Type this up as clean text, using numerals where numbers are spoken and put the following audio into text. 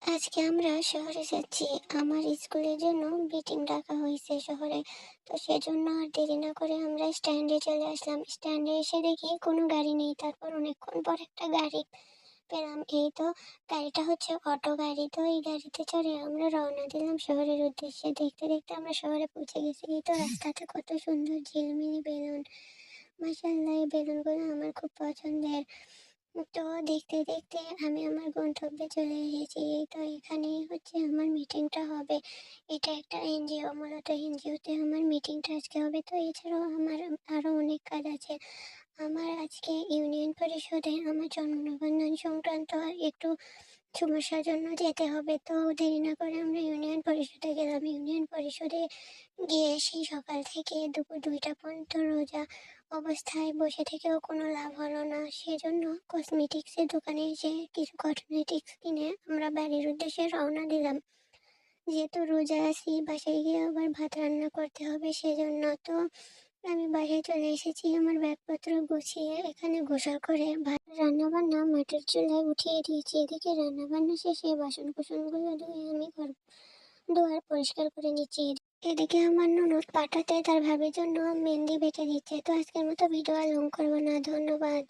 আজকে আমরা শহরে যাচ্ছি। আমার স্কুলের জন্য মিটিং ডাকা হয়েছে শহরে। তো সেজন্য আর দেরি না করে আমরা স্ট্যান্ডে চলে আসলাম। স্ট্যান্ডে এসে দেখি কোনো গাড়ি নেই। তারপর অনেকক্ষণ পর একটা গাড়ি পেলাম। এই তো গাড়িটা হচ্ছে অটো গাড়ি। তো এই গাড়িতে চড়ে আমরা রওনা দিলাম শহরের উদ্দেশ্যে। দেখতে দেখতে আমরা শহরে পৌঁছে গেছি। এই তো রাস্তাটা কত সুন্দর, ঝিলমিলি বেলুন। মাশাআল্লাহ, এই বেলুনগুলো আমার খুব পছন্দের। তো দেখতে দেখতে আমি আমার গন্তব্যে চলে এসেছি। এই তো এখানেই হচ্ছে আমার মিটিংটা হবে। এটা একটা এনজিও, মূলত এনজিওতে আমার মিটিংটা আজকে হবে। তো এছাড়াও আমার আরো অনেক কাজ আছে। আমার আজকে ইউনিয়ন পরিষদে আমার জন্ম নিবন্ধন সংক্রান্ত একটু সমস্যার জন্য যেতে হবে। তো দেরি না করে আমরা ইউনিয়ন পরিষদে গেলাম। ইউনিয়ন পরিষদে গিয়ে সেই সকাল থেকে দুপুর ২টা পর্যন্ত রোজা অবস্থায় বসে থেকেও কোনো লাভ হলো না। সেজন্য কসমেটিক্সের দোকানে এসে কিছু কসমেটিক্স কিনে আমরা বাড়ির উদ্দেশ্যে রওনা দিলাম। যেহেতু রোজা আছি, বাসায় গিয়ে আবার ভাত রান্না করতে হবে সেজন্য। তো আমি বাসায় চলে এসেছি আমার ব্যাগপত্র গুছিয়ে, এখানে গোসল করে ভাত রান্নাবান্না মাটির চুলায় উঠিয়ে দিয়েছি। এদিকে রান্নাবান্না শেষে বাসন কোসনগুলো ধুয়ে আমি ঘর দুয়ার পরিষ্কার করে নিচ্ছি। এদিকে আমার ননদ পাঠাতে তার ভাবির জন্য মেহেন্দি বেটে দিচ্ছে। তো আজকের মতো ভিডিও আর লং করবো না, ধন্যবাদ।